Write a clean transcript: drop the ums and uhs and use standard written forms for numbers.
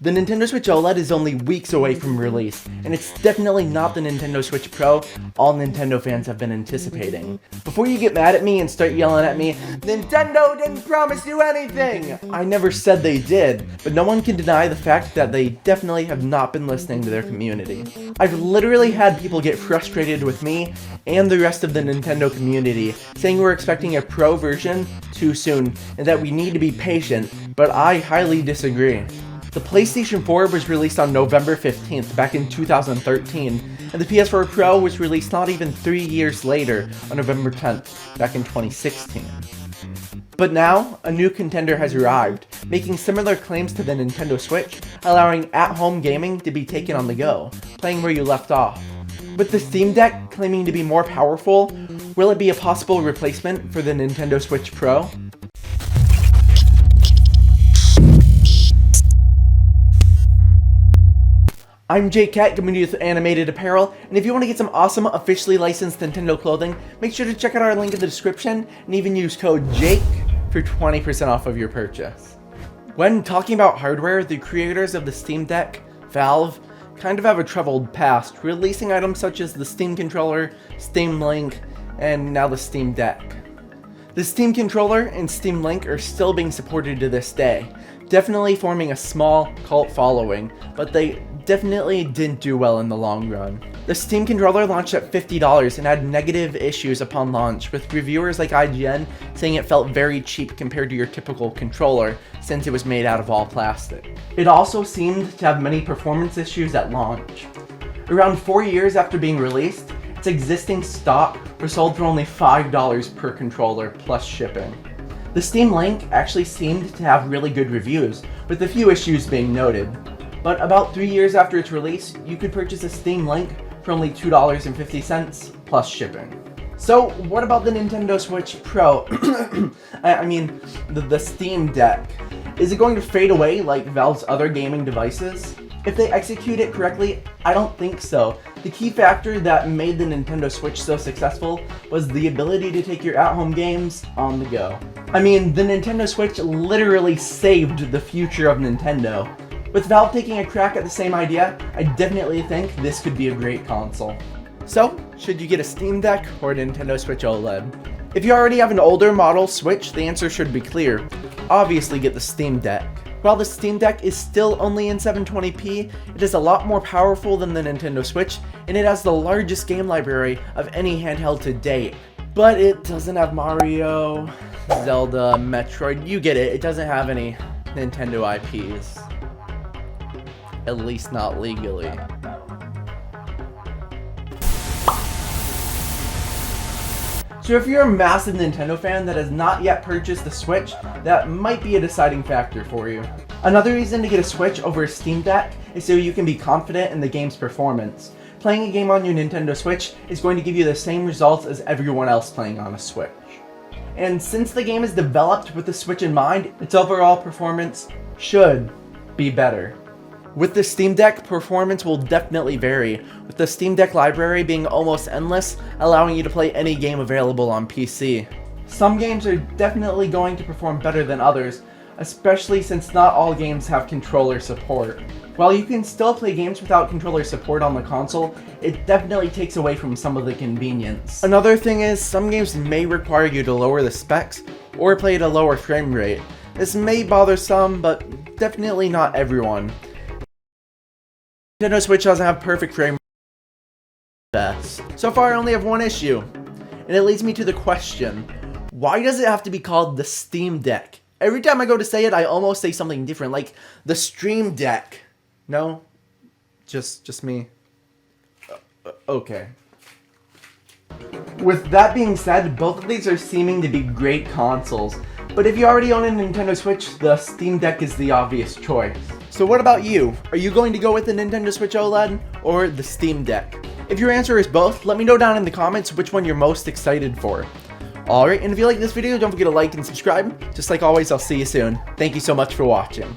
The Nintendo Switch OLED is only weeks away from release, and it's definitely not the Nintendo Switch Pro all Nintendo fans have been anticipating. Before you get mad at me and start yelling at me, Nintendo didn't promise you anything! I never said they did, but no one can deny the fact that they definitely have not been listening to their community. I've literally had people get frustrated with me and the rest of the Nintendo community, saying we're expecting a Pro version too soon and that we need to be patient, but I highly disagree. The PlayStation 4 was released on November 15th back in 2013, and the PS4 Pro was released not even 3 years later on November 10th back in 2016. But now, a new contender has arrived, making similar claims to the Nintendo Switch, allowing at-home gaming to be taken on the go, playing where you left off. With the Steam Deck claiming to be more powerful, will it be a possible replacement for the Nintendo Switch Pro? I'm Jake Cat, coming to you with Animated Apparel, and if you want to get some awesome officially licensed Nintendo clothing, make sure to check out our link in the description and even use code JAKE for 20% off of your purchase. When talking about hardware, the creators of the Steam Deck, Valve, kind of have a troubled past, releasing items such as the Steam Controller, Steam Link, and now the Steam Deck. The Steam Controller and Steam Link are still being supported to this day, definitely forming a small cult following, but they definitely didn't do well in the long run. The Steam Controller launched at $50 and had negative issues upon launch, with reviewers like IGN saying it felt very cheap compared to your typical controller since it was made out of all plastic. It also seemed to have many performance issues at launch. Around 4 years after being released, its existing stock was sold for only $5 per controller plus shipping. The Steam Link actually seemed to have really good reviews, with a few issues being noted. But about 3 years after its release, you could purchase a Steam Link for only $2.50 plus shipping. So what about the Nintendo Switch Pro? the Steam Deck. Is it going to fade away like Valve's other gaming devices? If they execute it correctly, I don't think so. The key factor that made the Nintendo Switch so successful was the ability to take your at-home games on the go. The Nintendo Switch literally saved the future of Nintendo. With Valve taking a crack at the same idea, I definitely think this could be a great console. So, should you get a Steam Deck or a Nintendo Switch OLED? If you already have an older model Switch, the answer should be clear. Obviously get the Steam Deck. While the Steam Deck is still only in 720p, it is a lot more powerful than the Nintendo Switch, and it has the largest game library of any handheld to date. But it doesn't have Mario, Zelda, Metroid, you get it, it doesn't have any Nintendo IPs. At least not legally. So if you're a massive Nintendo fan that has not yet purchased the Switch, that might be a deciding factor for you. Another reason to get a Switch over a Steam Deck is so you can be confident in the game's performance. Playing a game on your Nintendo Switch is going to give you the same results as everyone else playing on a Switch. And since the game is developed with the Switch in mind, its overall performance should be better. With the Steam Deck, performance will definitely vary, with the Steam Deck library being almost endless, allowing you to play any game available on PC. Some games are definitely going to perform better than others, especially since not all games have controller support. While you can still play games without controller support on the console, it definitely takes away from some of the convenience. Another thing is, some games may require you to lower the specs or play at a lower frame rate. This may bother some, but definitely not everyone. Nintendo Switch doesn't have perfect frame best. So far I only have one issue, and it leads me to the question, why does it have to be called the Steam Deck? Every time I go to say it, I almost say something different, like the Stream Deck. No? Just me? Okay. With that being said, both of these are seeming to be great consoles, but if you already own a Nintendo Switch, the Steam Deck is the obvious choice. So what about you? Are you going to go with the Nintendo Switch OLED or the Steam Deck? If your answer is both, let me know down in the comments which one you're most excited for. Alright, and if you like this video, don't forget to like and subscribe. Just like always, I'll see you soon. Thank you so much for watching.